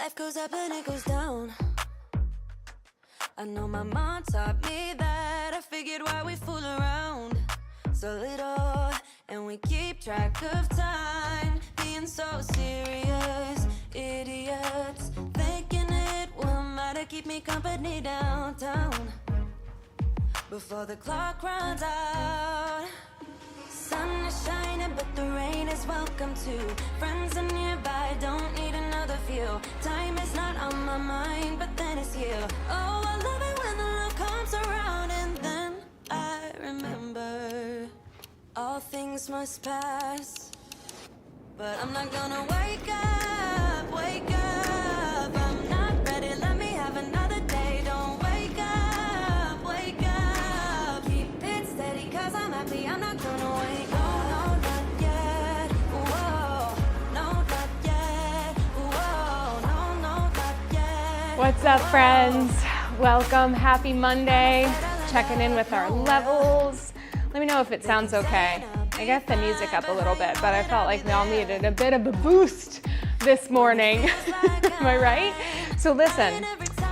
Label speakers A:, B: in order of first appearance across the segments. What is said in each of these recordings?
A: Life goes up and it goes down. I know my mom taught me that. I figured why we fool around so little, and we keep track of time, being so serious, idiots, thinking it will matter, keep me company downtown before the clock runs out. Sun is shining, but the rain is welcome too. Friends are nearby, don't need another view. Time is not on my mind, but then it's you. Oh, I love it when the love comes around, and then I remember all things must pass. But I'm not gonna wake up, wake up. I'm not ready, let me have another day. Don't wake up, wake up. Keep it steady, cause I'm happy, I'm not gonna wake up.
B: What's up, friends? Welcome, happy Monday. Checking in with our levels. Let me know if it sounds okay. I got the music up a little bit, but I felt like we all needed a bit of a boost this morning. Am I right? So listen,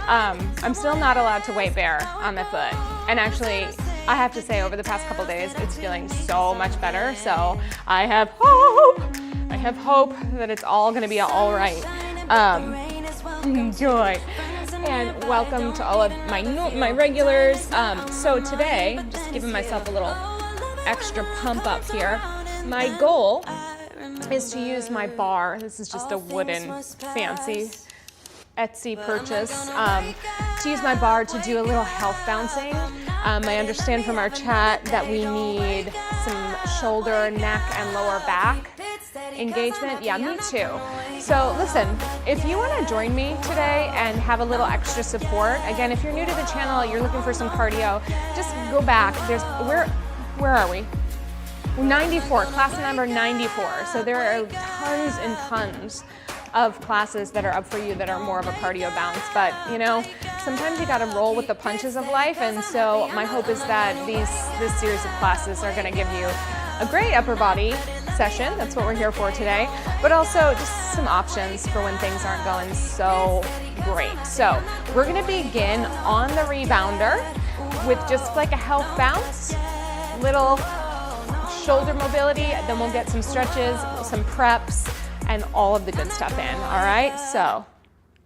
B: I'm still not allowed to weight bear on my foot. And actually, I have to say over the past couple days, it's feeling so much better. So I have hope that it's all gonna be all right. Enjoy. And welcome to all of my regulars. So today, just giving myself a little extra pump up here. My goal is to use my bar. This is just a wooden fancy Etsy purchase. To use my bar to do a little health bouncing. I understand from our chat that we need some shoulder, neck, and lower back engagement. Yeah, me too. So listen, if you want to join me today and have a little extra support, again, if you're new to the channel, you're looking for some cardio, just go back. Where are we? 94, class number 94. So there are tons and tons of classes that are up for you that are more of a cardio bounce, but you know, sometimes you got to roll with the punches of life, and so my hope is that this series of classes are going to give you a great upper body session. That's what we're here for today, but also just some options for when things aren't going so great. So we're going to begin on the rebounder with just like a health bounce, little shoulder mobility, then we'll get some stretches, some preps, and all of the good stuff in, all right? So,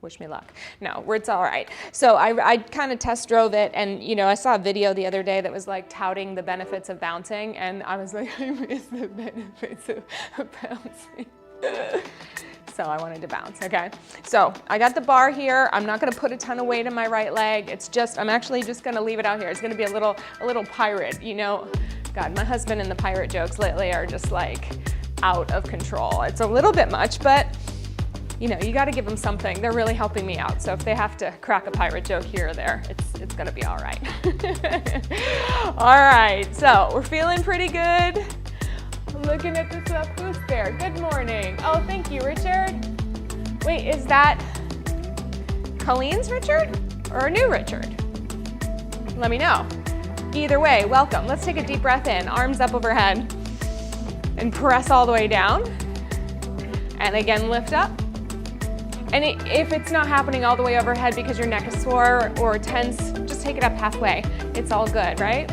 B: wish me luck. No, it's all right. So I kind of test drove it, and you know, I saw a video the other day that was like touting the benefits of bouncing, and I was like, I miss the benefits of bouncing. So I wanted to bounce, okay? So I got the bar here. I'm not gonna put a ton of weight in my right leg. I'm actually just gonna leave it out here. It's gonna be a little pirate, you know? God, my husband and the pirate jokes lately are just like, out of control. It's a little bit much, but you know, you got to give them something. They're really helping me out. So if they have to crack a pirate joke here or there, it's going to be all right. All right, so we're feeling pretty good. Looking at this up, who's there? Good morning. Oh, thank you, Richard. Wait, is that Colleen's Richard or a new Richard? Let me know. Either way, welcome. Let's take a deep breath in, arms up overhead. And press all the way down. And again, lift up. And if it's not happening all the way overhead because your neck is sore or tense, just take it up halfway. It's all good, right?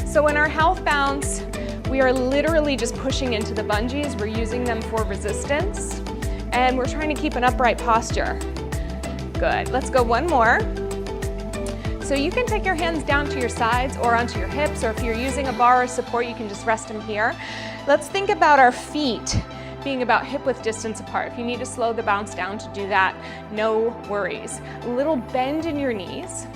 B: So in our health bounce, we are literally just pushing into the bungees. We're using them for resistance. And we're trying to keep an upright posture. Good, let's go one more. So you can take your hands down to your sides or onto your hips, or if you're using a bar or support, you can just rest them here. Let's think about our feet being about hip-width distance apart. If you need to slow the bounce down to do that, no worries. A little bend in your knees,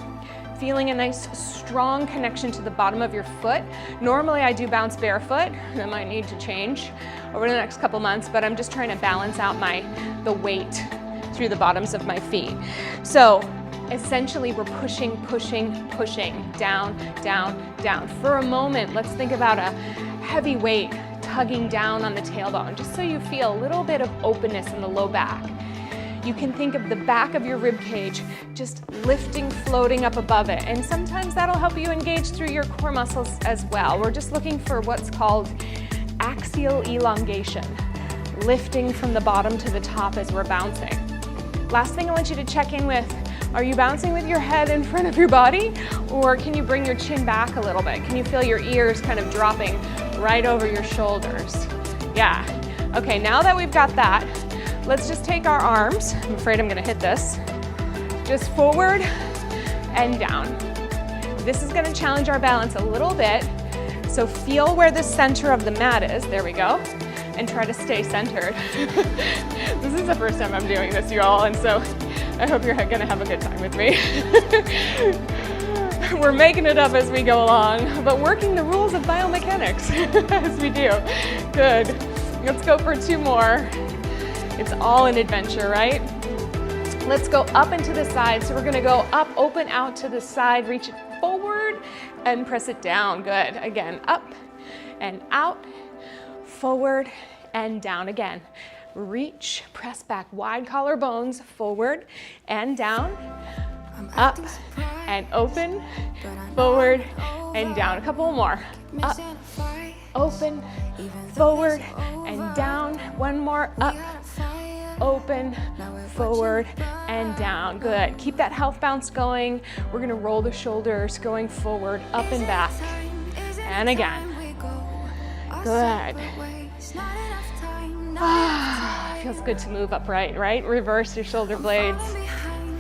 B: feeling a nice strong connection to the bottom of your foot. Normally I do bounce barefoot. That might need to change over the next couple months, but I'm just trying to balance out the weight through the bottoms of my feet. So essentially we're pushing, down, down, down. For a moment, let's think about a heavy weight tugging down on the tailbone, just so you feel a little bit of openness in the low back. You can think of the back of your rib cage just lifting, floating up above it, and sometimes that'll help you engage through your core muscles as well. We're just looking for what's called axial elongation, lifting from the bottom to the top as we're bouncing. Last thing I want you to check in with, are you bouncing with your head in front of your body, or can you bring your chin back a little bit? Can you feel your ears kind of dropping right over your shoulders? Yeah. Okay, now that we've got that, let's just take our arms. I'm afraid I'm gonna hit this. Just forward and down. This is gonna challenge our balance a little bit. So feel where the center of the mat is. There we go. And try to stay centered. This is the first time I'm doing this, you all, and so I hope you're gonna have a good time with me. We're making it up as we go along, but working the rules of biomechanics as we do. Good. Let's go for 2 more. It's all an adventure, right? Let's go up and to the side. So we're gonna go up, open out to the side, reach it forward and press it down. Good. Again, up and out, forward and down. Again, reach, press back, wide collarbones, forward and down, up and open, forward and down. A couple more. Up, open, forward and down. One more. Up, open, forward and down. Good. Keep that health bounce going. We're gonna roll the shoulders going forward, up and back. And again. Good. Feels good to move upright, right? Reverse your shoulder blades.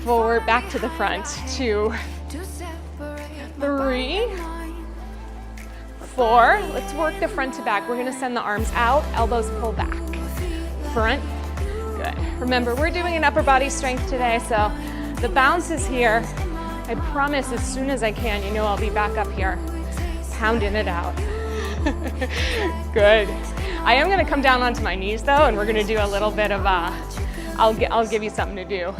B: Forward, back to the front. 2, 3, 4. Let's work the front to back. We're gonna send the arms out, elbows pull back. Front. Good. Remember, we're doing an upper body strength today, so the bounce is here. I promise as soon as I can, you know I'll be back up here, pounding it out. Good. I am gonna come down onto my knees though, and we're gonna do a little bit of, I'll give you something to do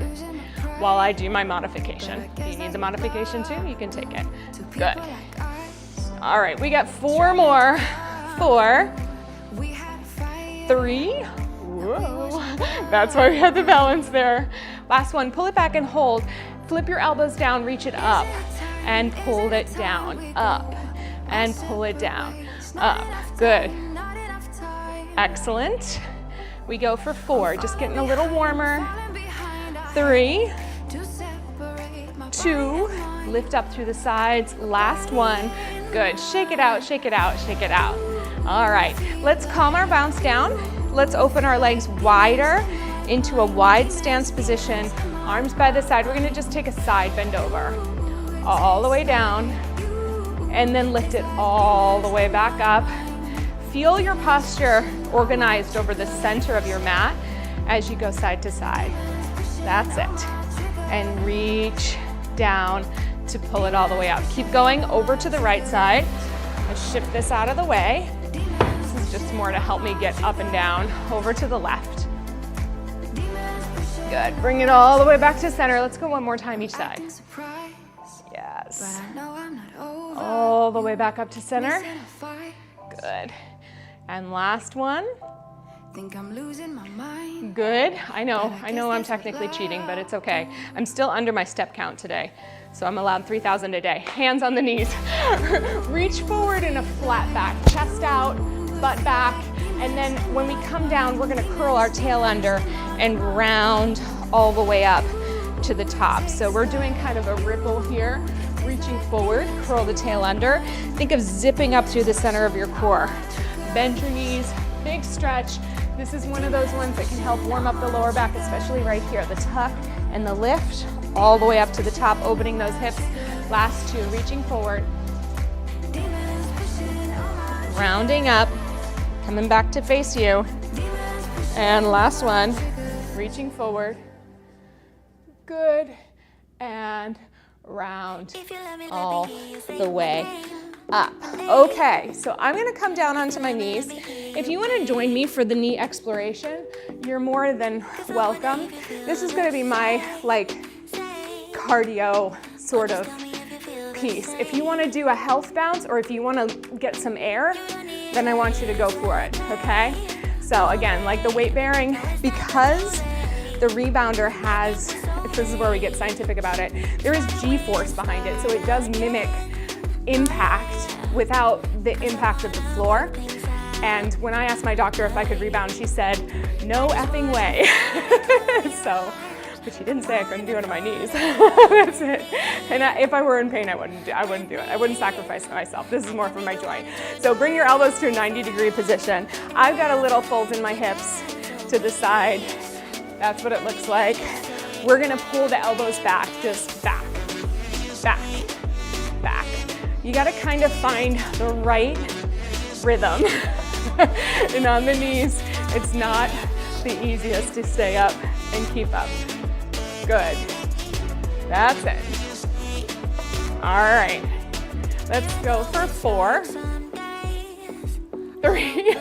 B: while I do my modification. If you need the modification too, you can take it. Good. All right, we got 4 more. 4, 3, whoa, that's why we had the balance there. Last one, pull it back and hold. Flip your elbows down, reach it up, and pull it down, up, and pull it down, up. Good. Excellent. We go for 4, just getting a little warmer. 3, 2, lift up through the sides. Last one. Good. Shake it out, shake it out, shake it out. All right, let's calm our bounce down. Let's open our legs wider into a wide stance position. Arms by the side. We're gonna just take a side bend over. All the way down. And then lift it all the way back up. Feel your posture organized over the center of your mat as you go side to side. That's it. And reach down to pull it all the way up. Keep going over to the right side. Let's shift this out of the way. This is just more to help me get up and down. Over to the left. Good. Bring it all the way back to center. Let's go one more time each side. Yes. All the way back up to center. Good. And last one.
A: Think I'm losing my mind.
B: Good. I know I'm technically cheating, but it's okay. I'm still under my step count today, so I'm allowed 3,000 a day. Hands on the knees. Reach forward in a flat back, chest out, butt back, and then when we come down, we're gonna curl our tail under and round all the way up to the top. So we're doing kind of a ripple here, reaching forward, curl the tail under. Think of zipping up through the center of your core. Bend your knees, big stretch. This is one of those ones that can help warm up the lower back, especially right here. The tuck and the lift, all the way up to the top, opening those hips. Last 2, reaching forward. Rounding up, coming back to face you. And last one, reaching forward. Good, and round all the way up. Okay, so I'm gonna come down onto my knees. If you wanna join me for the knee exploration, you're more than welcome. This is gonna be my cardio sort of piece. If you wanna do a health bounce or if you wanna get some air, then I want you to go for it, okay? So again, like the weight bearing, because the Rebounder has, this is where we get scientific about it, there is G-force behind it, so it does mimic impact without the impact of the floor. And when I asked my doctor if I could rebound, she said, no effing way. So but she didn't say I couldn't do it on my knees. That's it. And if I were in pain, I wouldn't do it. I wouldn't sacrifice myself. This is more for my joint. So bring your elbows to a 90-degree position. I've got a little fold in my hips to the side. That's what it looks like. We're gonna pull the elbows back, just back, back, back. You gotta kind of find the right rhythm. And on the knees, it's not the easiest to stay up and keep up. Good. That's it. All right. Let's go for 4, 3,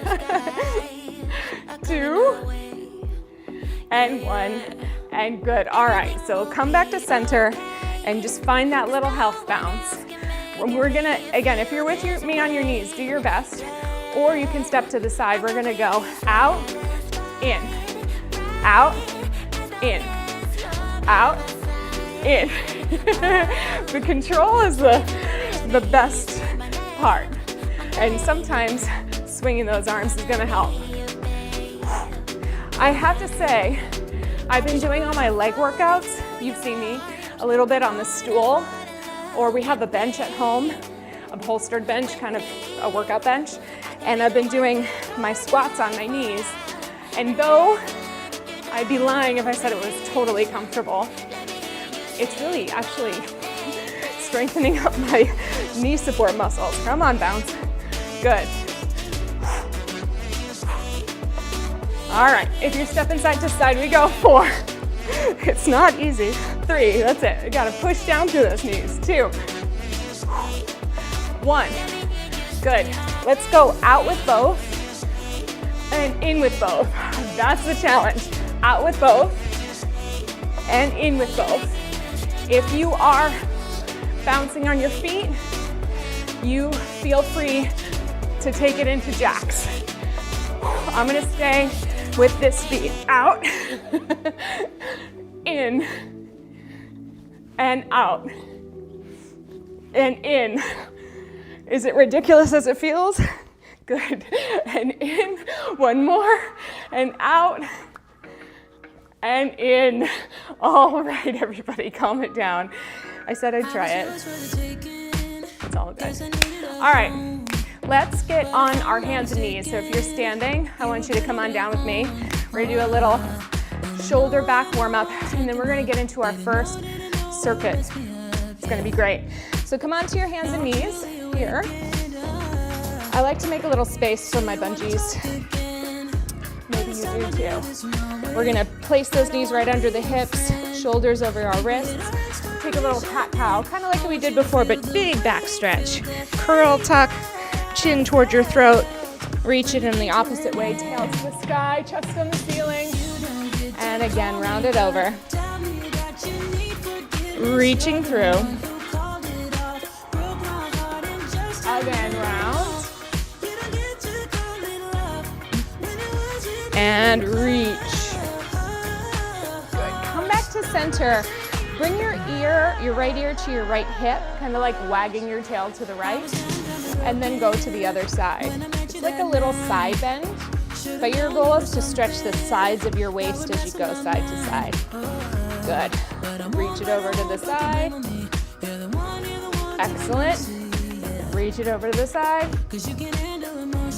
B: 2, and 1, and good. All right, so come back to center and just find that little health bounce. We're gonna, again, if you're with me on your knees, do your best, or you can step to the side. We're gonna go out, in, out, in, out, in. The control is the best part. And sometimes swinging those arms is gonna help. I have to say, I've been doing all my leg workouts. You've seen me a little bit on the stool, or we have a bench at home, a bolstered bench, kind of a workout bench. And I've been doing my squats on my knees. And though I'd be lying if I said it was totally comfortable, it's really actually strengthening up my knee support muscles. Come on, bounce. Good. All right, if you're stepping side to side, we go 4. It's not easy. 3, that's it. You gotta push down through those knees. 2, 1, good. Let's go out with both and in with both. That's the challenge. Out with both and in with both. If you are bouncing on your feet, you feel free to take it into jacks. I'm gonna stay with this feet out, in, and out, and in. Is it ridiculous as it feels? Good. And in, 1 more, and out, and in. All right, everybody, calm it down. I said I'd try it. It's all good. All right, let's get on our hands and knees. So if you're standing, I want you to come on down with me. We're gonna do a little shoulder back warm up, and then we're gonna get into our first circuit. It's gonna be great. So come onto your hands and knees here. I like to make a little space for my bungees. Maybe you do too. We're gonna place those knees right under the hips, shoulders over our wrists. Take a little cat-cow, kind of like we did before, but big back stretch. Curl, tuck, chin towards your throat. Reach it in the opposite way, tail to the sky, chest on the ceiling. And again, round it over. Reaching through. Again, round. And reach. Good. Come back to center. Bring your right ear to your right hip, kind of like wagging your tail to the right, and then go to the other side. It's like a little side bend, but your goal is to stretch the sides of your waist as you go side to side. Good. Reach it over to the side. Excellent. Reach it over to the side.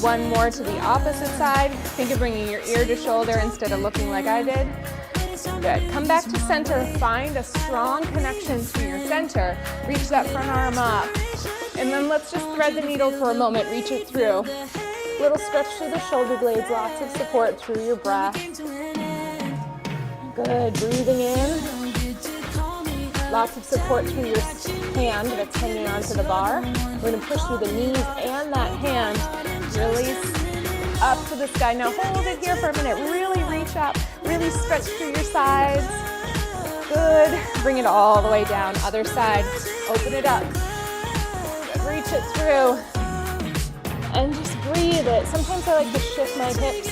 B: 1 more to the opposite side. Think of bringing your ear to shoulder instead of looking like I did. Good. Come back to center. Find a strong connection to your center. Reach that front arm up. And then let's just thread the needle for a moment. Reach it through. Little stretch through the shoulder blades. Lots of support through your breath. Good. Breathing in. Lots of support through your hand that's hanging onto the bar. We're going to push through the knees and that hand. Release up to the sky. Now hold it here for a minute. Really reach up. Really stretch through your sides. Good. Bring it all the way down. Other side. Open it up. Reach it through. And just breathe it. Sometimes I like to shift my hips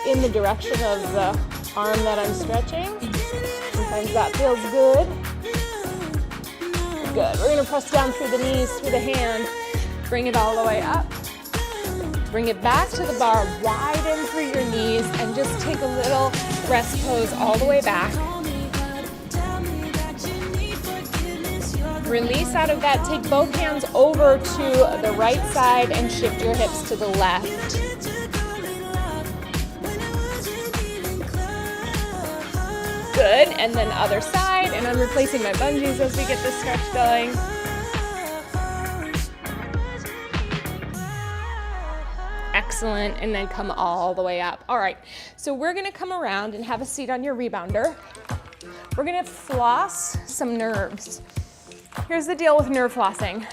B: in the direction of the arm that I'm stretching. Sometimes that feels good. Good. We're going to press down through the knees, through the hand. Bring it all the way up. Bring it back to the bar, widen through your knees, and just take a little rest pose all the way back. Release out of that. Take both hands over to the right side and shift your hips to the left. Good, and then other side, and I'm replacing my bungees as we get this stretch going. Excellent, and then come all the way up. All right, so we're gonna come around and have a seat on your rebounder. We're gonna floss some nerves. Here's the deal with nerve flossing.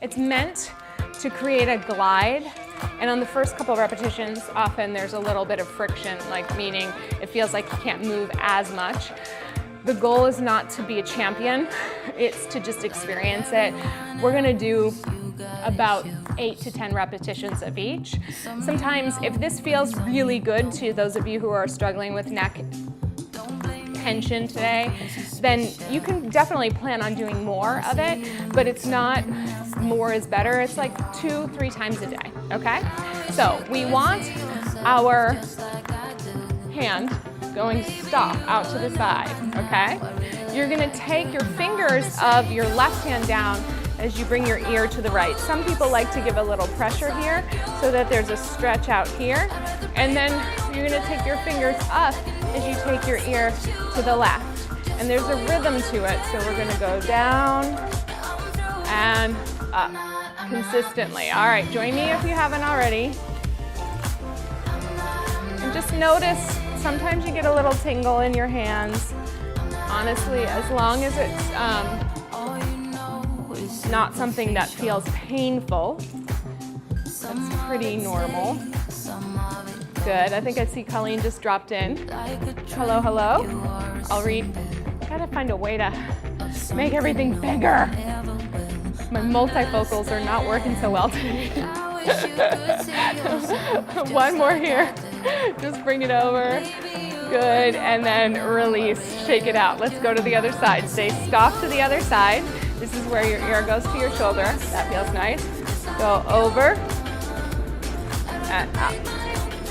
B: It's meant to create a glide, and on the first couple of repetitions, often there's a little bit of friction, like meaning it feels like you can't move as much. The goal is not to be a champion, it's to just experience it. We're gonna do about 8 to 10 repetitions of each. Sometimes if this feels really good to those of you who are struggling with neck tension today, then you can definitely plan on doing more of it, but it's not more is better. It's like 2-3 times a day, okay? So we want our hand going stop out to the side, okay? You're gonna take your fingers of your left hand down as you bring your ear to the right. Some people like to give a little pressure here so that there's a stretch out here. And then you're gonna take your fingers up as you take your ear to the left. And there's a rhythm to it, so we're gonna go down and up consistently. All right, join me if you haven't already. And just notice, sometimes you get a little tingle in your hands. Honestly, as long as it's not something that feels painful, that's pretty normal. Good, I think I see Colleen just dropped in. Hello, hello. I'll read. Gotta find a way to make everything bigger. My multifocals are not working so well today. One more here. Just bring it over. Good, and then release, shake it out. Let's go to the other side. Stay stopped to the other side. This is where your ear goes to your shoulder. That feels nice. Go over and up.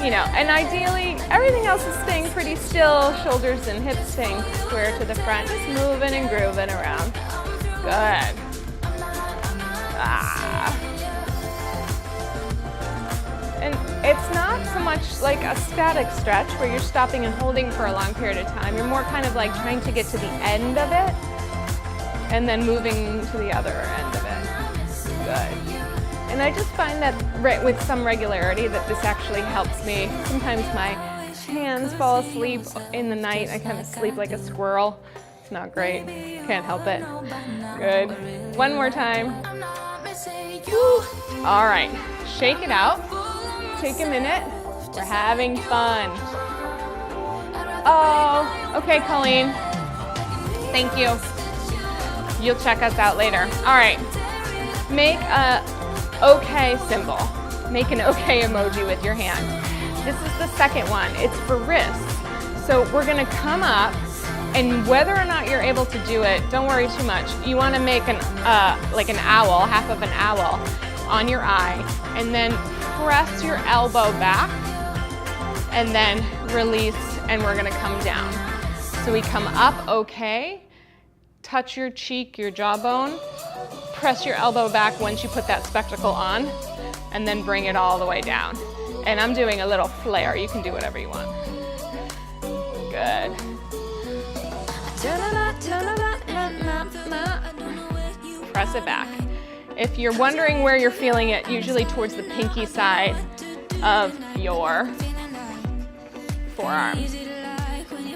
B: You know, and ideally, everything else is staying pretty still. Shoulders and hips staying square to the front. Just moving and grooving around. Good. And it's not so much like a static stretch where you're stopping and holding for a long period of time. You're more kind of like trying to get to the end of it and then moving to the other end of it. Good. And I just find that with some regularity that this actually helps me. Sometimes my hands fall asleep in the night. I kind of sleep like a squirrel. It's not great. Can't help it. Good. One more time. Woo. All right. Shake it out. Take a minute. We're having fun. Oh, okay, Colleen. Thank you. You'll check us out later. All right. Make a okay symbol. Make an okay emoji with your hand. This is the second one. It's for wrists. So we're gonna come up, and whether or not you're able to do it, don't worry too much. You wanna make an like an owl, half of an owl on your eye, and then press your elbow back, and then release, and we're gonna come down. So we come up, okay, touch your cheek, your jawbone, press your elbow back once you put that spectacle on, and then bring it all the way down. And I'm doing a little flare. You can do whatever you want. Good. Press it back. If you're wondering where you're feeling it, usually towards the pinky side of your forearms.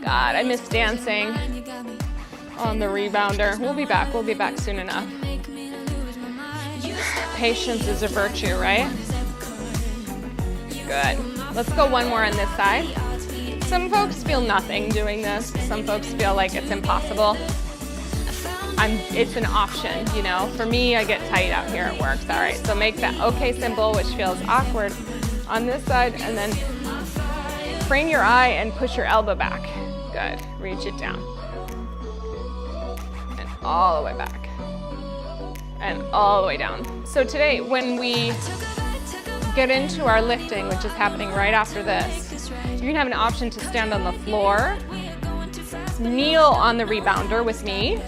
B: God, I miss dancing on the rebounder. We'll be back soon enough. Patience is a virtue, right? Good. Let's go one more on this side. Some folks feel nothing doing this. Some folks feel like it's impossible. It's an option, you know. For me, I get tight out here, it works. All right, so make that okay symbol, which feels awkward on this side, and then frame your eye and push your elbow back. Good, reach it down. And all the way back. And all the way down. So today, when we get into our lifting, which is happening right after this, you're gonna have an option to stand on the floor, kneel on the rebounder with me,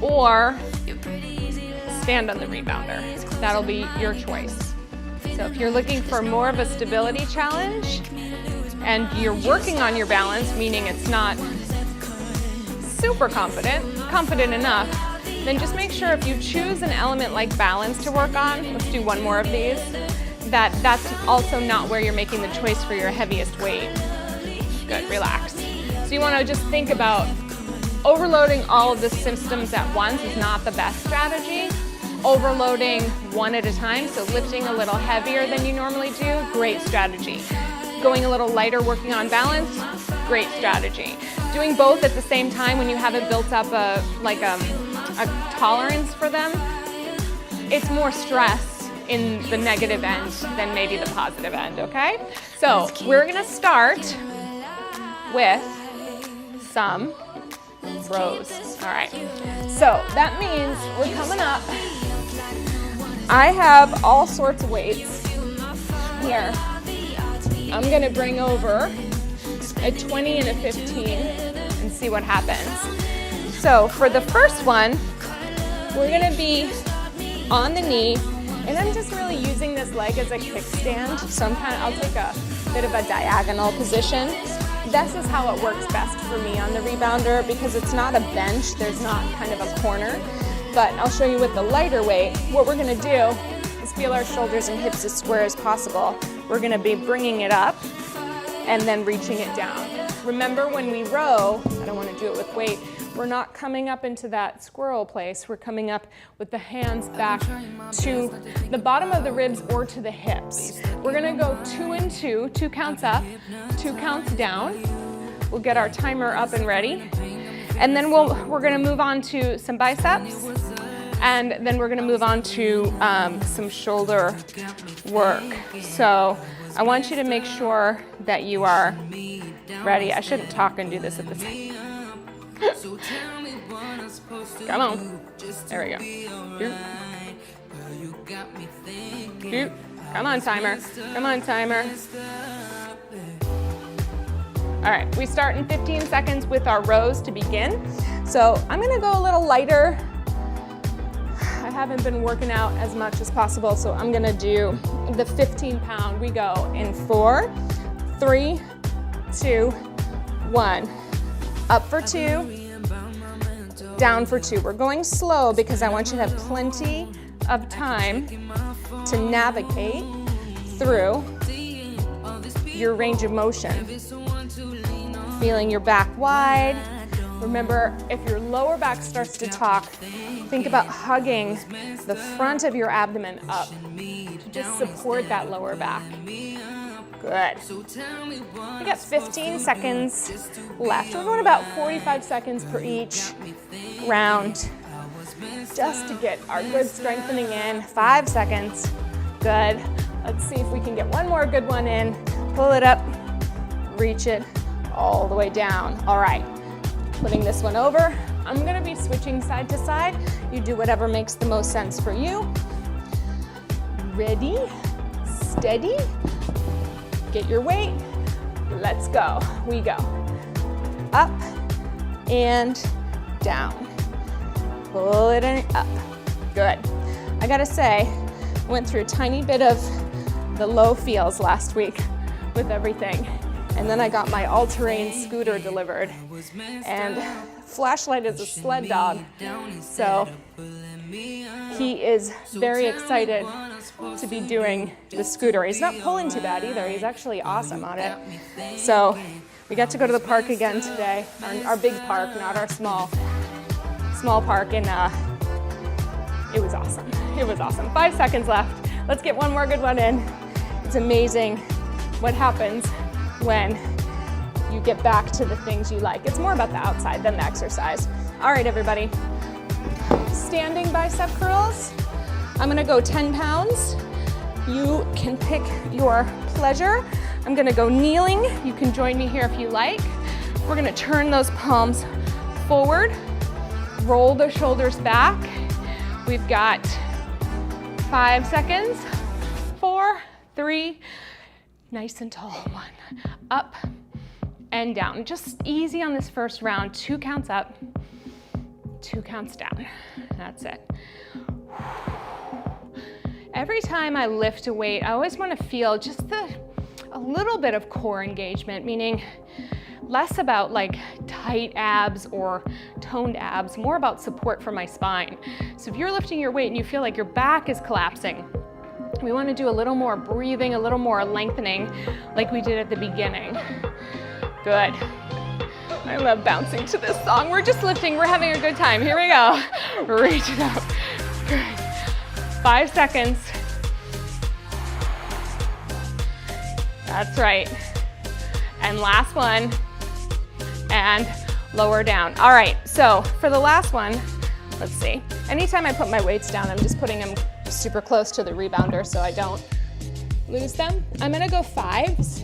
B: or stand on the rebounder. That'll be your choice. So if you're looking for more of a stability challenge and you're working on your balance, meaning it's not super confident enough, then just make sure if you choose an element like balance to work on, let's do one more of these, that's also not where you're making the choice for your heaviest weight. Good, relax. So you want to just think about overloading all of the systems at once is not the best strategy. Overloading one at a time, so lifting a little heavier than you normally do, great strategy. Going a little lighter, working on balance, great strategy. Doing both at the same time when you haven't built up a tolerance for them, it's more stress in the negative end than maybe the positive end, okay? So we're gonna start with some rows. All right, so that means we're coming up. I have all sorts of weights here. I'm gonna bring over a 20 and a 15 and see what happens. So for the first one, we're gonna be on the knee, and I'm just really using this leg as a kickstand. So I'll take a bit of a diagonal position. This is how it works best for me on the rebounder because it's not a bench, there's not kind of a corner. But I'll show you with the lighter weight, what we're gonna do is feel our shoulders and hips as square as possible. We're gonna be bringing it up and then reaching it down. Remember when we row, I don't wanna do it with weight, we're not coming up into that squirrel place. We're coming up with the hands back to the bottom of the ribs or to the hips. We're gonna go 2 and 2, 2 counts up, 2 counts down. We'll get our timer up and ready. And then we're gonna move on to some biceps, and then we're gonna move on to some shoulder work. So I want you to make sure that you are ready. I shouldn't talk and do this at the same time. Come on. There we go. Doop. Come on, timer. Come on, timer. All right, we start in 15 seconds with our rows to begin. So I'm gonna go a little lighter. I haven't been working out as much as possible, so I'm gonna do the 15-pound. We go in 4, 3, 2, 1. Up for 2, down for 2. We're going slow because I want you to have plenty of time to navigate through your range of motion. Feeling your back wide. Remember, if your lower back starts to talk, think about hugging the front of your abdomen up to just support that lower back. Good. We got 15 seconds left. We're going about 45 seconds per each round just to get our good strengthening in. 5 seconds. Good. Let's see if we can get one more good one in. Pull it up, reach it all the way down. All right. Putting this one over. I'm gonna be switching side to side. You do whatever makes the most sense for you. Ready, steady, get your weight, let's go. We go. Up and down. Pull it in, up. Good. I gotta say, I went through a tiny bit of the low feels last week with everything. And then I got my all-terrain scooter delivered. And Flashlight is a sled dog, so he is very excited to be doing the scooter. He's not pulling too bad either. He's actually awesome on it. So we got to go to the park again today, our big park, not our small park, and it was awesome. It was awesome. 5 seconds left. Let's get one more good one in. It's amazing what happens when you get back to the things you like. It's more about the outside than the exercise. All right, everybody. Standing bicep curls. I'm gonna go 10 pounds. You can pick your pleasure. I'm gonna go kneeling. You can join me here if you like. We're gonna turn those palms forward, roll the shoulders back. We've got 5 seconds. 4, 3, nice and tall. 1, up and down. Just easy on this first round. 2 counts up, 2 counts down. That's it. Every time I lift a weight, I always want to feel just a little bit of core engagement, meaning less about like tight abs or toned abs, more about support for my spine. So if you're lifting your weight and you feel like your back is collapsing, we want to do a little more breathing, a little more lengthening like we did at the beginning. Good. I love bouncing to this song. We're just lifting, we're having a good time. Here we go. Reach it up. Good. 5 seconds. That's right. And last one. And lower down. All right, so for the last one, let's see. Anytime I put my weights down, I'm just putting them super close to the rebounder so I don't lose them. I'm gonna go 5s.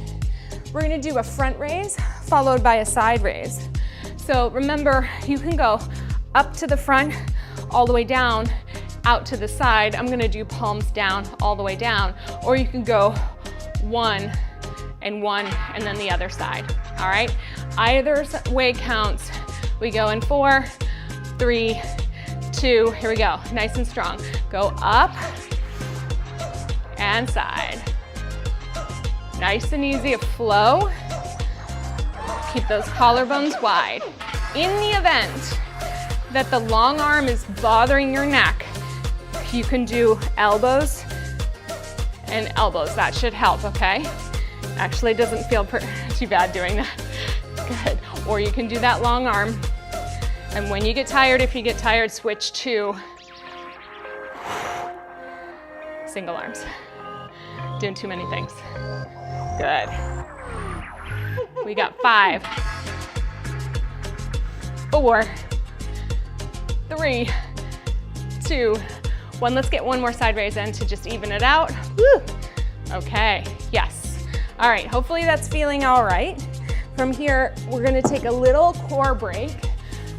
B: We're gonna do a front raise followed by a side raise. So remember, you can go up to the front, all the way down, out to the side. I'm gonna do palms down, all the way down. Or you can go 1 and 1 and then the other side, all right? Either way counts. We go in 4, 3, 2, here we go, nice and strong. Go up and side. Nice and easy, a flow. Keep those collarbones wide. In the event that the long arm is bothering your neck, you can do elbows and elbows. That should help, okay? Actually, it doesn't feel too bad doing that. Good. Or you can do that long arm. And when you get tired, if you get tired, switch to single arms. Doing too many things. Good. We got 5, 4, 3, 2, 1. Let's get one more side raise in to just even it out. Woo. Okay, yes. All right, hopefully that's feeling all right. From here, we're gonna take a little core break.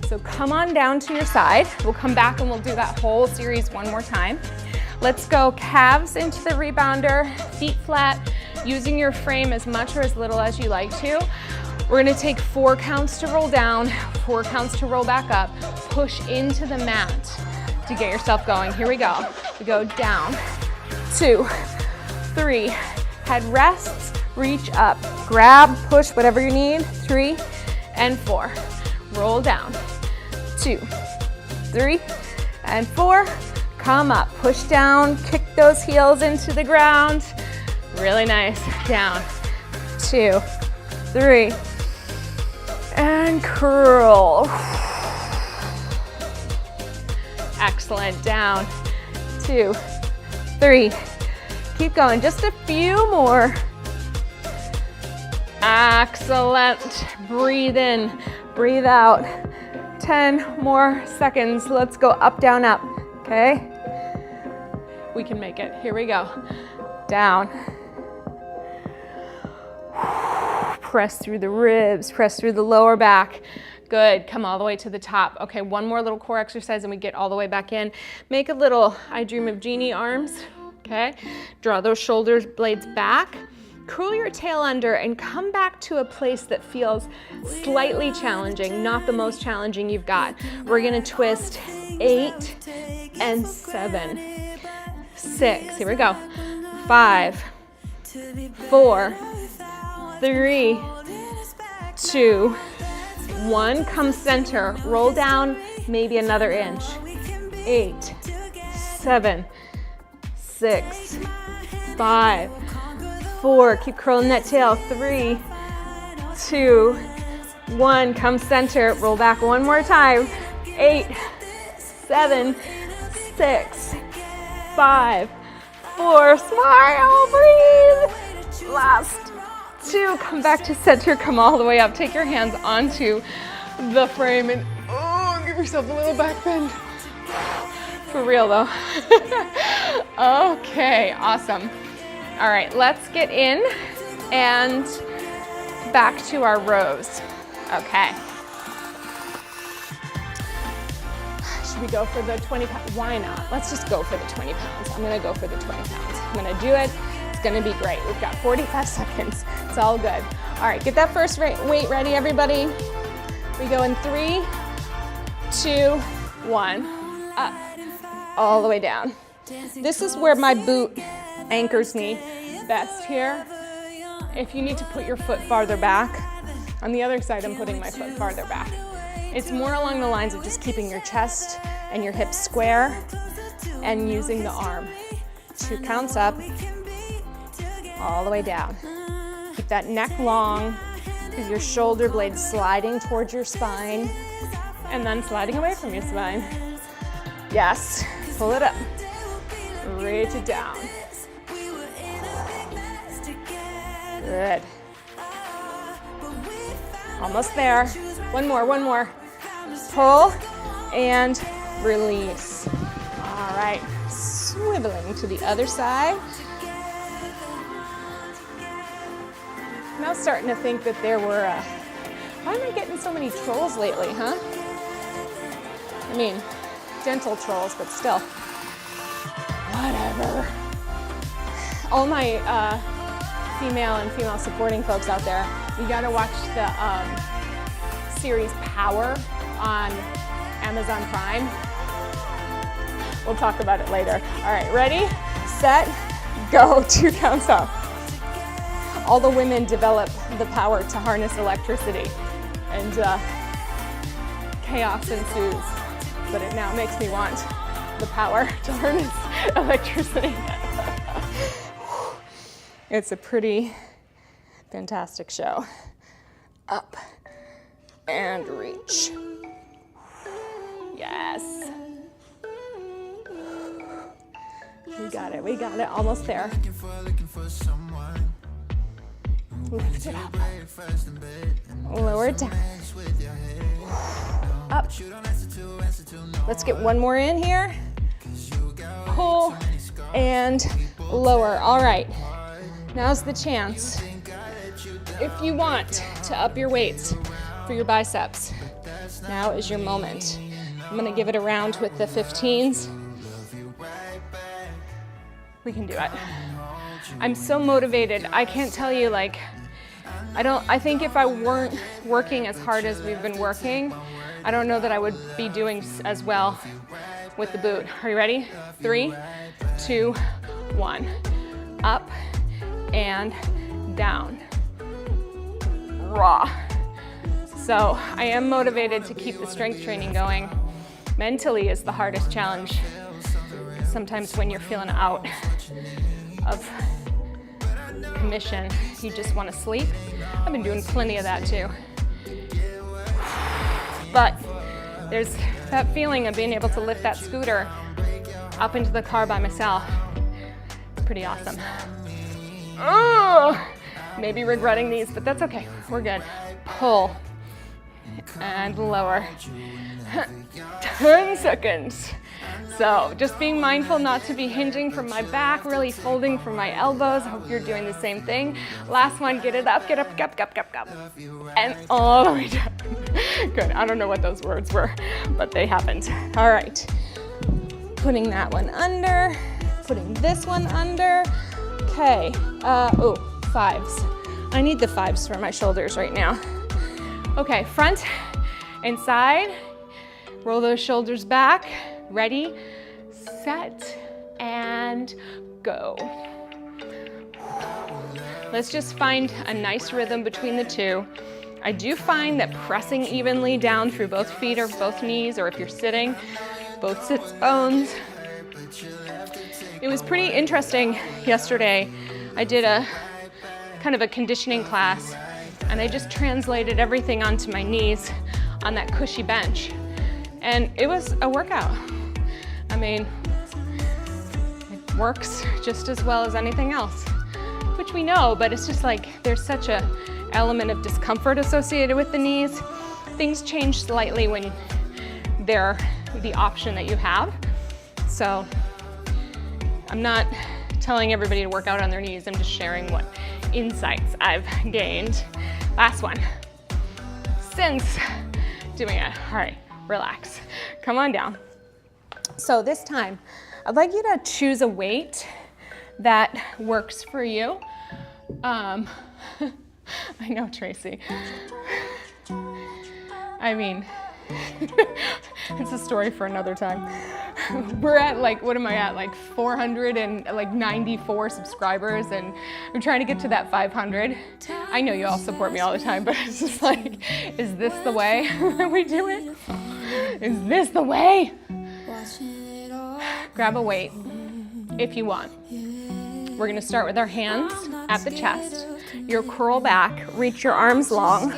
B: So come on down to your side. We'll come back and we'll do that whole series one more time. Let's go calves into the rebounder, feet flat, using your frame as much or as little as you like to. We're gonna take 4 counts to roll down, 4 counts to roll back up, push into the mat to get yourself going. Here we go. We go down, 2, 3, head rests, reach up, grab, push, whatever you need, 3 and 4. Roll down, 2, 3 and 4. Come up, push down, kick those heels into the ground. Really nice. Down, 2, 3, and curl. Excellent. Down, 2, 3. Keep going. Just a few more. Excellent. Breathe in, breathe out. 10 more seconds. Let's go up, down, up. Okay? We can make it. Here we go. Down. Press through the ribs, press through the lower back. Good, come all the way to the top. Okay, one more little core exercise and we get all the way back in. Make a little I Dream of Jeannie arms, okay? Draw those shoulder blades back. Curl your tail under and come back to a place that feels slightly challenging, not the most challenging you've got. We're gonna twist 8 and 7, 6, here we go. 5, 4, 3, 2, 1. Come center, roll down, maybe another inch. 8, 7, 6, 5, 4. Keep curling that tail. 3, 2, 1. Come center, roll back one more time. 8, 7, 6, 5, 4. Smile, breathe. Last 2. Come back to center, come all the way up. Take your hands onto the frame and give yourself a little back bend. For real though. Okay, awesome. All right, let's get in and back to our rows. Okay. Should we go for the 20 pounds? Why not? Let's just go for the 20 pounds. I'm gonna go for the 20 pounds. I'm gonna do it. It's gonna be great. We've got 45 seconds. It's all good. All right, get that first weight ready, everybody. We go in 3, 2, 1. Up, all the way down. This is where my boot anchors me best here. If you need to put your foot farther back, on the other side I'm putting my foot farther back. It's more along the lines of just keeping your chest and your hips square and using the arm. 2 counts up, all the way down. Keep that neck long, with your shoulder blades sliding towards your spine and then sliding away from your spine. Yes, pull it up, reach it down. Good. Almost there. One more. Pull and release. All right, swiveling to the other side. Now starting to think that there were, why am I getting so many trolls lately, huh? I mean, dental trolls, but still. Whatever. All my female and female supporting folks out there, you gotta watch the series Power on Amazon Prime. We'll talk about it later. All right, ready, set, go. 2 counts up. All the women develop the power to harness electricity, and chaos ensues. But it now makes me want the power to harness electricity. It's a pretty fantastic show. Up and reach. Yes. We got it, almost there. Lift it up. Lower it down. Up. Let's get one more in here. Pull and lower. All right. Now's the chance. If you want to up your weights for your biceps, now is your moment. I'm gonna give it a round with the 15s. We can do it. I'm so motivated. I can't tell you, like, I think if I weren't working as hard as we've been working, I don't know that I would be doing as well with the boot. Are you ready? 3, 2, 1. Up and down. Raw. So I am motivated to keep the strength training going. Mentally is the hardest challenge. Sometimes when you're feeling out of commission, you just want to sleep. I've been doing plenty of that too. But there's that feeling of being able to lift that scooter up into the car by myself. It's pretty awesome. Oh, maybe regretting these, but that's okay. We're good. Pull and lower. 10 seconds. So just being mindful not to be hinging from my back, really folding from my elbows. I hope you're doing the same thing. Last one, get it up, get up, up. And all the way down. Good, I don't know what those words were, but they happened. All right, putting that one under, putting this one under. Okay, 5s. I need the 5s for my shoulders right now. Okay, front and side. Roll those shoulders back. Ready, set, and go. Let's just find a nice rhythm between the two. I do find that pressing evenly down through both feet or both knees, or if you're sitting, both sits bones. It was pretty interesting yesterday. I did a kind of a conditioning class, and I just translated everything onto my knees on that cushy bench. And it was a workout. I mean, it works just as well as anything else, which we know, but it's just like there's such an element of discomfort associated with the knees. Things change slightly when they're the option that you have. So I'm not telling everybody to work out on their knees. I'm just sharing what insights I've gained. Last one. Since doing it, all right. Relax, come on down. So this time, I'd like you to choose a weight that works for you. I know, Tracy. I mean, it's a story for another time. we're at like, what am I at? Like 494 subscribers, and I'm trying to get to that 500. I know you all support me all the time, but it's just like, is this the way that we do it? Is this the way? Grab a weight if you want. We're gonna start with our hands at the chest. You'll curl back, reach your arms long.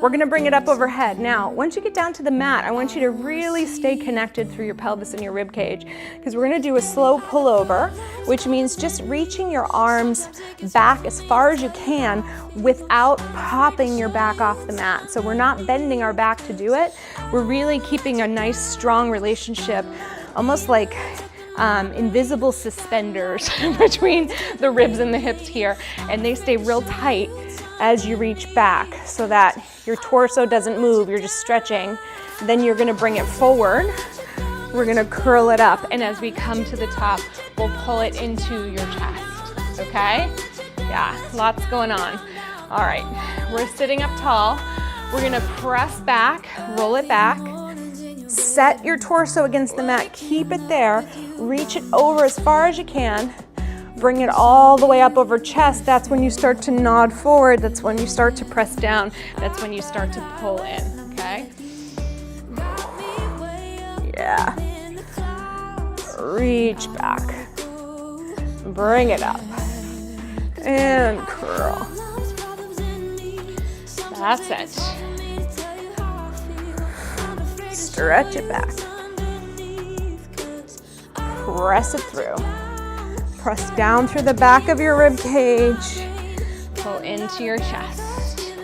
B: We're gonna bring it up overhead. Now, once you get down to the mat, I want you to really stay connected through your pelvis and your rib cage, because we're gonna do a slow pullover, which means just reaching your arms back as far as you can without popping your back off the mat. So we're not bending our back to do it. We're really keeping a nice, strong relationship, almost like invisible suspenders between the ribs and the hips here, and they stay real tight as you reach back so that your torso doesn't move, you're just stretching. Then you're gonna bring it forward, we're gonna curl it up, and as we come to the top, we'll pull it into your chest, okay? Yeah, lots going on. All right, we're sitting up tall. We're gonna press back, roll it back, set your torso against the mat, keep it there, reach it over as far as you can, bring it all the way up over chest. That's when you start to nod forward, that's when you start to press down, that's when you start to pull in, okay? Yeah. Reach back, bring it up, and curl. That's it. Stretch it back. Press it through. Press down through the back of your rib cage. Pull into your chest.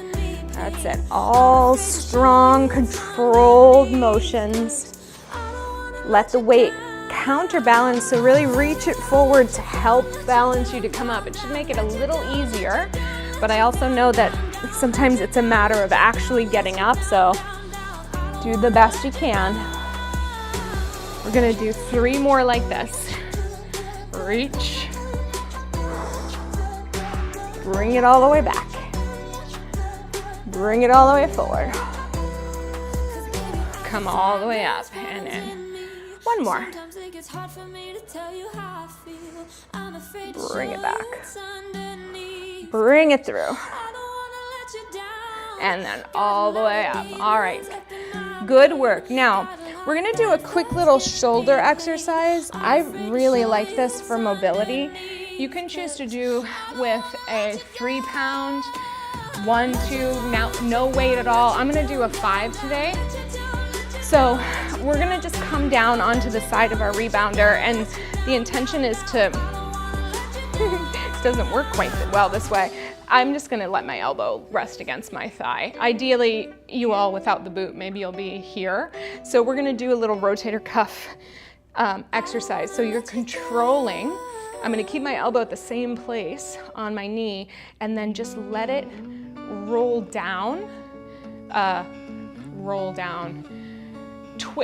B: That's it. All strong, controlled motions. Let the weight counterbalance, so really reach it forward to help balance you to come up. It should make it a little easier, but I also know that sometimes it's a matter of actually getting up, so do the best you can. We're gonna do 3 more like this. Reach. Bring it all the way back. Bring it all the way forward. Come all the way up and in. 1 more. Bring it back. Bring it through. And then all the way up. All right. Good work. Now, we're gonna do a quick little shoulder exercise. I really like this for mobility. You can choose to do with a 3-pound, 1, 2, now no weight at all. I'm gonna do a 5 today. So we're gonna just come down onto the side of our rebounder, and the intention is to, this doesn't work quite well this way. I'm just gonna let my elbow rest against my thigh. Ideally, you all without the boot, maybe you'll be here. So we're gonna do a little rotator cuff exercise. So you're controlling, I'm gonna keep my elbow at the same place on my knee, and then just let it roll down,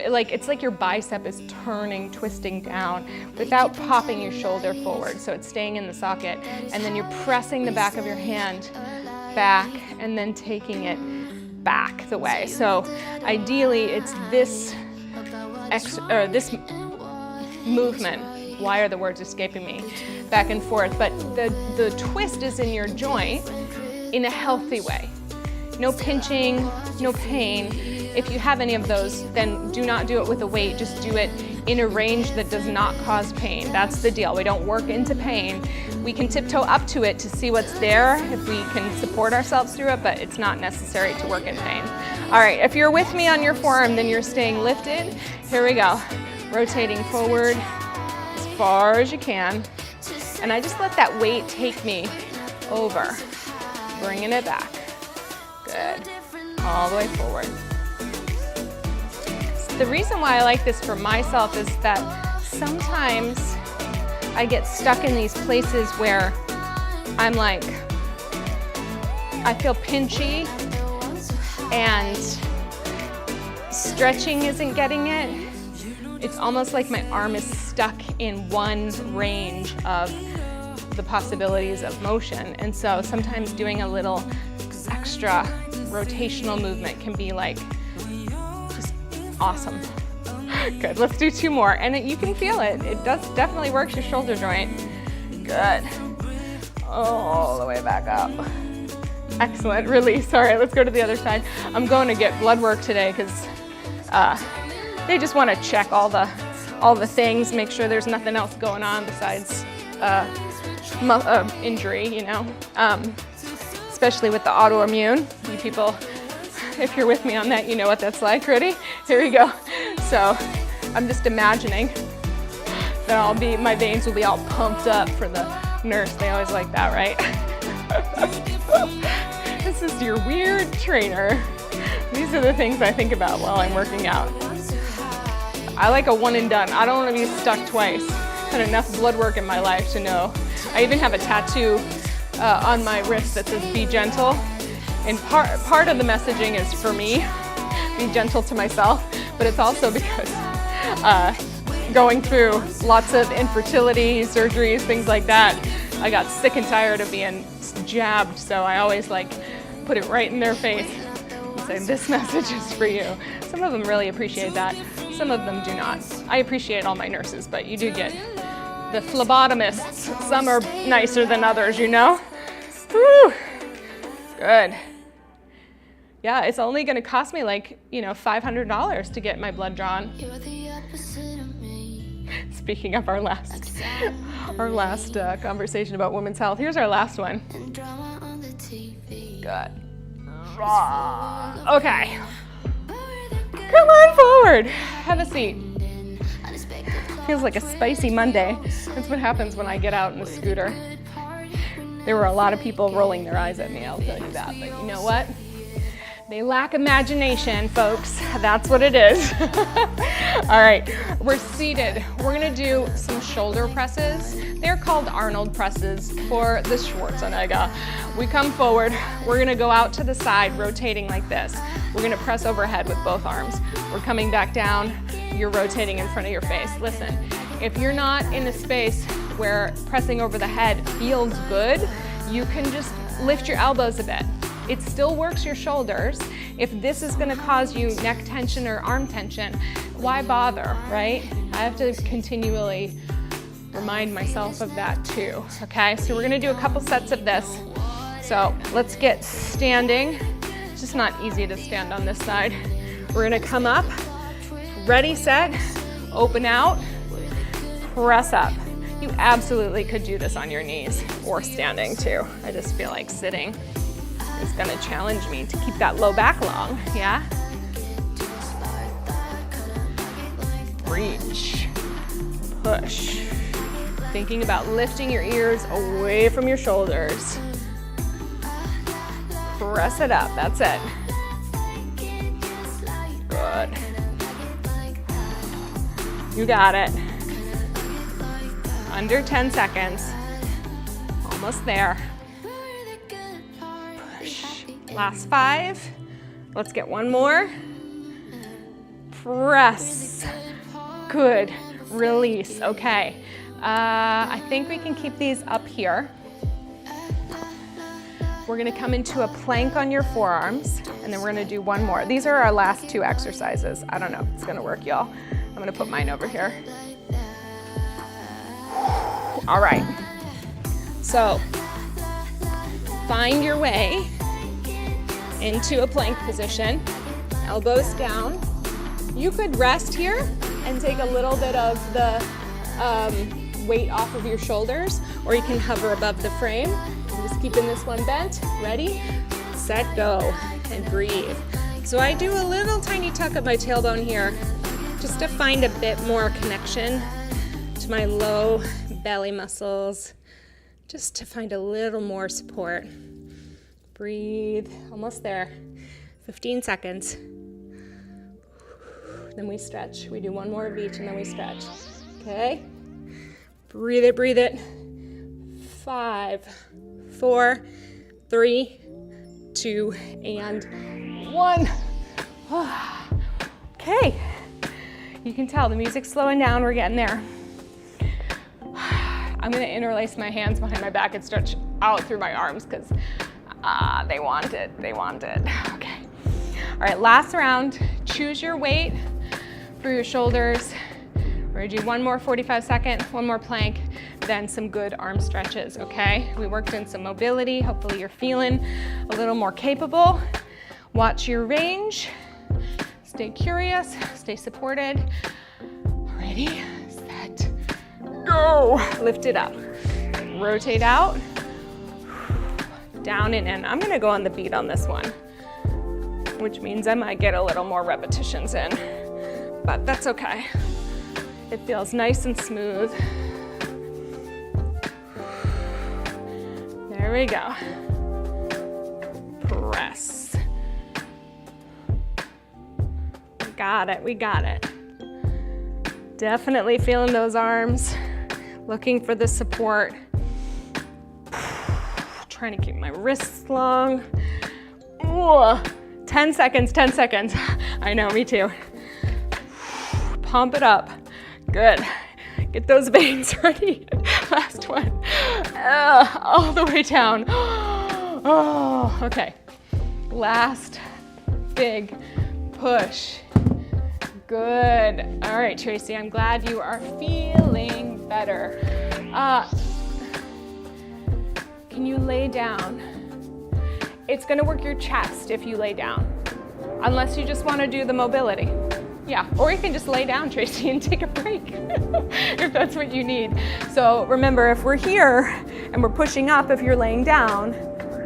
B: like it's like your bicep is turning, twisting down without popping your shoulder forward. So it's staying in the socket, and then you're pressing the back of your hand back and then taking it back the way. So ideally it's this movement. Why are the words escaping me? Back and forth, but the twist is in your joint in a healthy way. No pinching, no pain. If you have any of those, then do not do it with a weight. Just do it in a range that does not cause pain. That's the deal. We don't work into pain. We can tiptoe up to it to see what's there if we can support ourselves through it, but it's not necessary to work in pain. All right, if you're with me on your forearm, then you're staying lifted. Here we go. Rotating forward as far as you can. And I just let that weight take me over. Bringing it back. Good. All the way forward. The reason why I like this for myself is that sometimes I get stuck in these places where I'm like, I feel pinchy and stretching isn't getting it. It's almost like my arm is stuck in one range of the possibilities of motion. And so sometimes doing a little extra rotational movement can be like just awesome. Good, let's do 2 more. And you can feel it. It definitely works your shoulder joint. Good. All the way back up. Excellent, release. All right, let's go to the other side. I'm going to get blood work today because they just want to check all the things, make sure there's nothing else going on besides injury, you know, especially with the autoimmune. You people, if you're with me on that, you know what that's like. Ready? Here we go. So I'm just imagining that my veins will be all pumped up for the nurse. They always like that, right? This is your weird trainer. These are the things I think about while I'm working out. I like a one and done. I don't want to be stuck twice. I've had enough blood work in my life to know. I even have a tattoo on my wrist that says "Be gentle." And part of the messaging is for me, be gentle to myself, but it's also because going through lots of infertility surgeries, things like that, I got sick and tired of being jabbed, so I always like put it right in their face and say, this message is for you. Some of them really appreciate that. Some of them do not. I appreciate all my nurses, but you do get the phlebotomists. Some are nicer than others, you know? Whew. Good. Yeah, it's only gonna cost me like, $500 to get my blood drawn. Speaking of our last conversation about women's health, here's our last one. Good. Okay. Come on forward. Have a seat. Feels like a spicy Monday. That's what happens when I get out in the scooter. There were a lot of people rolling their eyes at me, I'll tell you that. But you know what? They lack imagination, folks. That's what it is. All right, we're seated. We're gonna do some shoulder presses. They're called Arnold presses for the Schwarzenegger. We come forward, we're gonna go out to the side, rotating like this. We're gonna press overhead with both arms. We're coming back down, you're rotating in front of your face. Listen, if you're not in a space where pressing over the head feels good, you can just lift your elbows a bit. It still works your shoulders. If this is gonna cause you neck tension or arm tension, why bother, right? I have to continually remind myself of that too, okay? So we're gonna do a couple sets of this. So let's get standing. It's just not easy to stand on this side. We're gonna come up, ready, set, open out, press up. You absolutely could do this on your knees or standing too. I just feel like sitting is gonna challenge me to keep that low back long, yeah? Reach, push. Thinking about lifting your ears away from your shoulders. Press it up, that's it. Good. You got it. Under 10 seconds. Almost there. Last 5. Let's get one more. Press. Good. Release. Okay. I think we can keep these up here. We're gonna come into a plank on your forearms, and then we're gonna do one more. These are our last 2 exercises. I don't know if it's gonna work, y'all. I'm gonna put mine over here. All right. So, find your way into a plank position, elbows down. You could rest here and take a little bit of the weight off of your shoulders, or you can hover above the frame. I'm just keeping this one bent. Ready, set, go, and breathe. So I do a little tiny tuck at my tailbone here, just to find a bit more connection to my low belly muscles, just to find a little more support. Breathe, almost there. 15 seconds. Then we stretch. We do one more of each and then we stretch. Okay? Breathe it, breathe it. 5, 4, 3, 2, and 1. Okay. You can tell the music's slowing down. We're getting there. I'm gonna interlace my hands behind my back and stretch out through my arms because they want it. Okay. All right, last round. Choose your weight. through your shoulders. We're gonna do one more 45-second, one more plank, then some good arm stretches, okay? We worked in some mobility. Hopefully you're feeling a little more capable. Watch your range. Stay curious, stay supported. Ready, set, go. Lift it up. Rotate out. Down and in. I'm gonna go on the beat on this one, which means I might get a little more repetitions in, but that's okay. It feels nice and smooth. There we go. Press. We got it, we got it. Definitely feeling those arms, looking for the support. Trying to keep my wrists long. Ooh, 10 seconds, 10 seconds. I know, me too. Pump it up. Good. Get those veins ready. Last one. All the way down. Oh, okay. Last big push. Good. All right, Tracy, I'm glad you are feeling better. Can you lay down? It's gonna work your chest if you lay down, unless you just wanna do the mobility. Yeah, or you can just lay down, Tracy, and take a break if that's what you need. So remember, if we're here and we're pushing up, if you're laying down,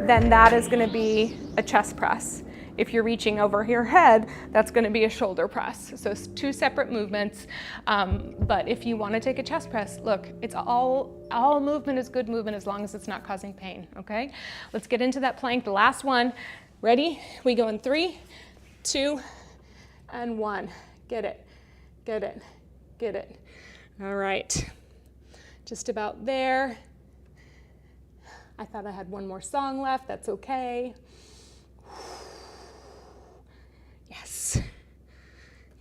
B: then that is gonna be a chest press. If you're reaching over your head, that's gonna be a shoulder press. So it's two separate movements, but if you wanna take a chest press, look, it's all movement is good movement as long as it's not causing pain, okay? Let's get into that plank, the last one. Ready? We go in 3, 2, and 1. Get it, get it, get it. All right, just about there. I thought I had one more song left, that's okay. Yes,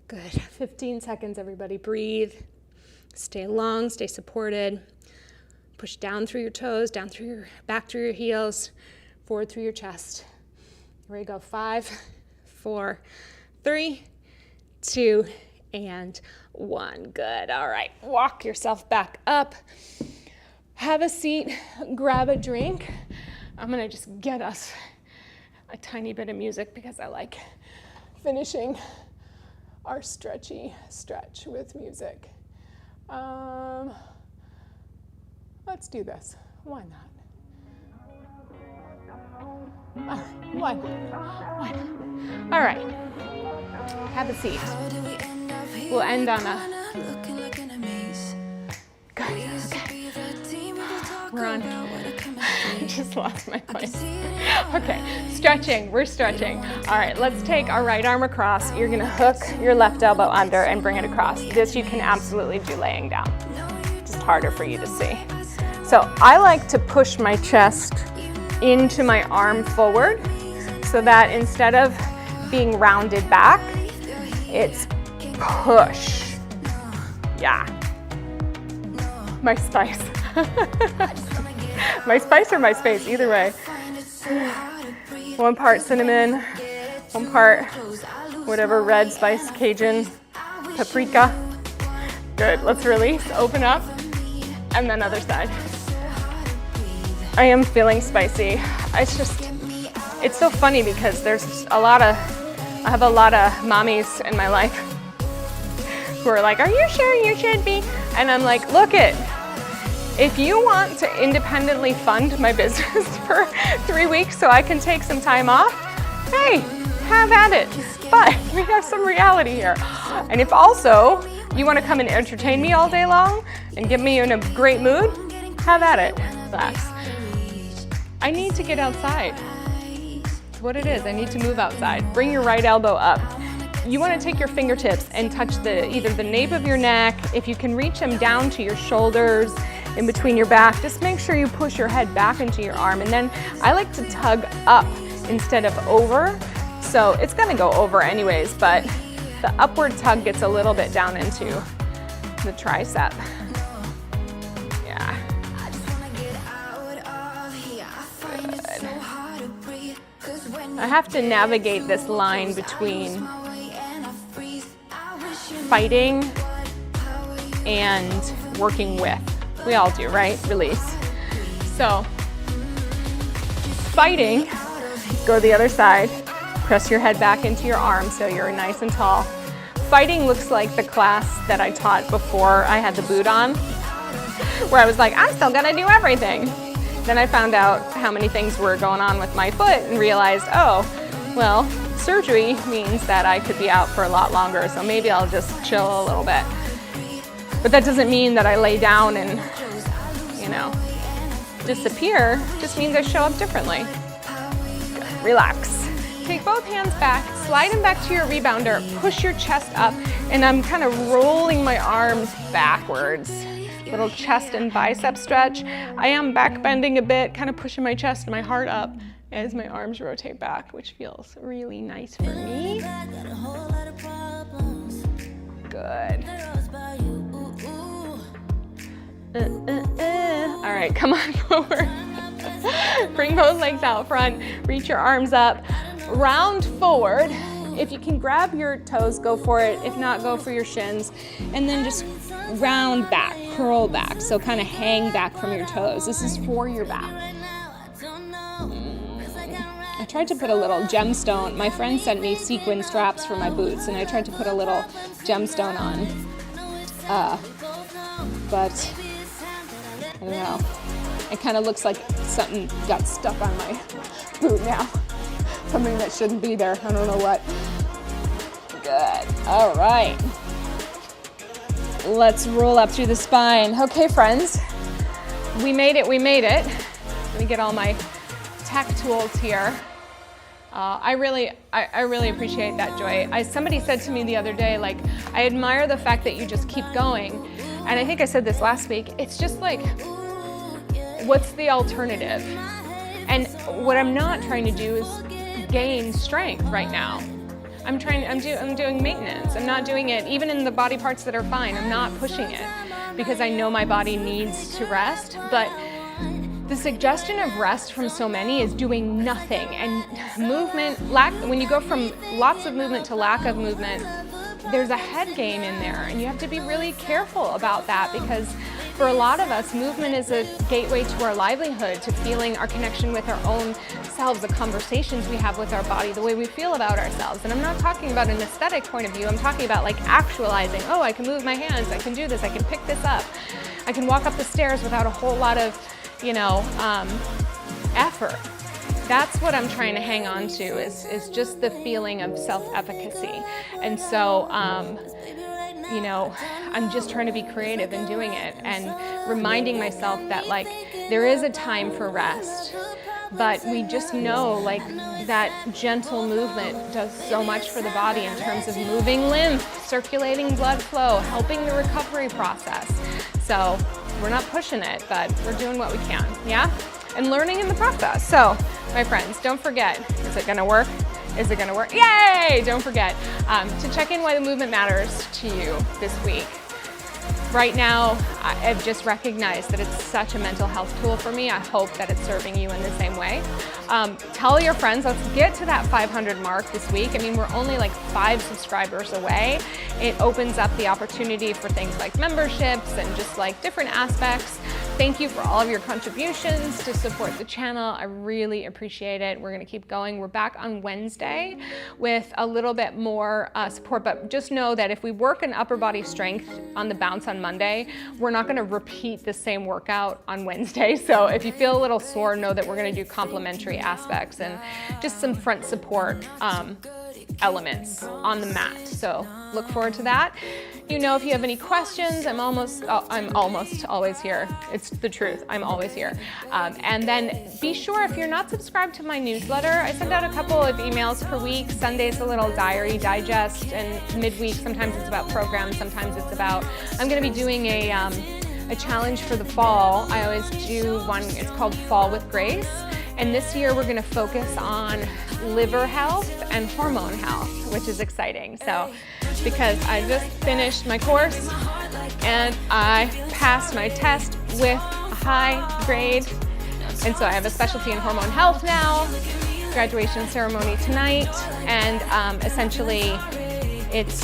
B: good. 15 seconds, everybody, breathe. Stay long, stay supported. Push down through your toes, down through your, back through your heels, forward through your chest. Here we go, 5, 4, 3, 2, and 1. Good, all right. Walk yourself back up. Have a seat, grab a drink. I'm gonna just get us a tiny bit of music because I like finishing our stretchy stretch with music. Let's do this, why not? All right, one. All right, have a seat. We'll end on a, good, okay. We're on, I just lost my place. Okay, stretching, we're stretching. All right, let's take our right arm across. You're gonna hook your left elbow under and bring it across. This you can absolutely do laying down. Just harder for you to see. So I like to push my chest into my arm forward so that instead of being rounded back, it's push. Yeah. My spice. My spice or my space, either way. 1 part cinnamon, 1 part whatever red spice, Cajun, paprika. Good, let's release, open up, and then other side. I am feeling spicy. It's so funny because I have a lot of mommies in my life who are like, are you sure you should be? And I'm like, look it. If you want to independently fund my business for 3 weeks so I can take some time off, hey, have at it. But we have some reality here. And if also you want to come and entertain me all day long and get me in a great mood, have at it. I need to get outside. It's what it is. I need to move outside. Bring your right elbow up. You want to take your fingertips and touch either the nape of your neck. If you can reach them down to your shoulders, in between your back, just make sure you push your head back into your arm. And then I like to tug up instead of over. So it's gonna go over anyways, but the upward tug gets a little bit down into the tricep. Yeah. Good. I have to navigate this line between fighting and working with. We all do, right? Release. So, fighting, go to the other side, press your head back into your arms so you're nice and tall. Fighting looks like the class that I taught before I had the boot on, where I was like, I'm still gonna do everything. Then I found out how many things were going on with my foot and realized, oh, well, surgery means that I could be out for a lot longer, so maybe I'll just chill a little bit. But that doesn't mean that I lay down and, disappear. It just means I show up differently. Relax. Take both hands back, slide them back to your rebounder, push your chest up, and I'm kind of rolling my arms backwards. Little chest and bicep stretch. I am back bending a bit, kind of pushing my chest and my heart up as my arms rotate back, which feels really nice for me. Good. All right, come on forward. Bring both legs out front, reach your arms up, round forward. If you can grab your toes, go for it. If not, go for your shins. And then just round back, curl back. So kind of hang back from your toes. This is for your back. I tried to put a little gemstone. My friend sent me sequin straps for my boots, and I tried to put a little gemstone on. But I don't know. It kind of looks like something got stuck on my boot now. Something that shouldn't be there. I don't know what. Good. All right. Let's roll up through the spine. Okay, friends. We made it. Let me get all my tech tools here. I really appreciate that, Joy. Somebody said to me the other day, like, I admire the fact that you just keep going. And I think I said this last week. It's just like, what's the alternative? And what I'm not trying to do is gain strength right now. I'm doing maintenance. I'm not doing it, even in the body parts that are fine, I'm not pushing it because I know my body needs to rest. But the suggestion of rest from so many is doing nothing, and when you go from lots of movement to lack of movement, there's a head game in there, and you have to be really careful about that, because for a lot of us, movement is a gateway to our livelihood, to feeling our connection with our own selves, the conversations we have with our body, the way we feel about ourselves. And I'm not talking about an aesthetic point of view, I'm talking about like actualizing, oh, I can move my hands, I can do this, I can pick this up, I can walk up the stairs without a whole lot of, effort. That's what I'm trying to hang on to, is just the feeling of self-efficacy. And so, I'm just trying to be creative in doing it and reminding myself that like there is a time for rest, but we just know like that gentle movement does so much for the body in terms of moving lymph, circulating blood flow, helping the recovery process. So we're not pushing it, but we're doing what we can, yeah? And learning in the process. So, my friends, don't forget, is it gonna work? Is it gonna work? Yay! Don't forget to check in why the movement matters to you this week. Right now, I've just recognized that it's such a mental health tool for me. I hope that it's serving you in the same way. Tell your friends, let's get to that 500 mark this week. I mean, we're only like 5 subscribers away. It opens up the opportunity for things like memberships and just like different aspects. Thank you for all of your contributions to support the channel. I really appreciate it. We're gonna keep going. We're back on Wednesday with a little bit more support, but just know that if we work an upper body strength on the bounce on Monday, we're not gonna repeat the same workout on Wednesday. So if you feel a little sore, know that we're gonna do complementary aspects and just some front support elements on the mat. So look forward to that. If you have any questions, I'm almost always here. It's the truth, I'm always here. And then be sure, if you're not subscribed to my newsletter, I send out a couple of emails per week. Sunday's a little diary digest, and midweek, sometimes it's about programs, sometimes it's about, I'm gonna be doing a challenge for the fall. I always do one, it's called Fall with Grace. And this year we're gonna focus on liver health and hormone health, which is exciting. So, because I just finished my course and I passed my test with a high grade. And so I have a specialty in hormone health now, graduation ceremony tonight. And essentially it's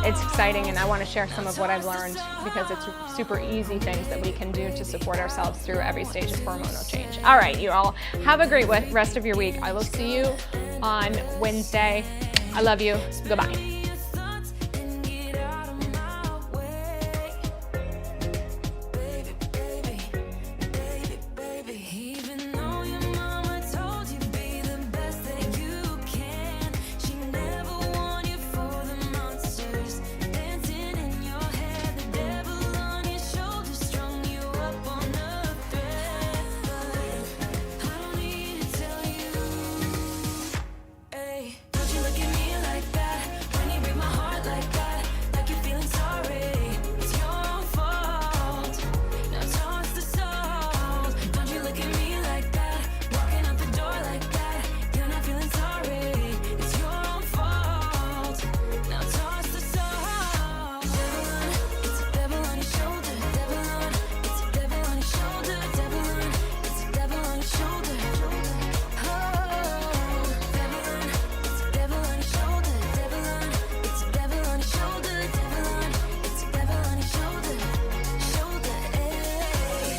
B: it's exciting, and I want to share some of what I've learned because it's super easy things that we can do to support ourselves through every stage of hormonal change. All right, you all have a great rest of your week. I will see you on Wednesday. I love you. Goodbye.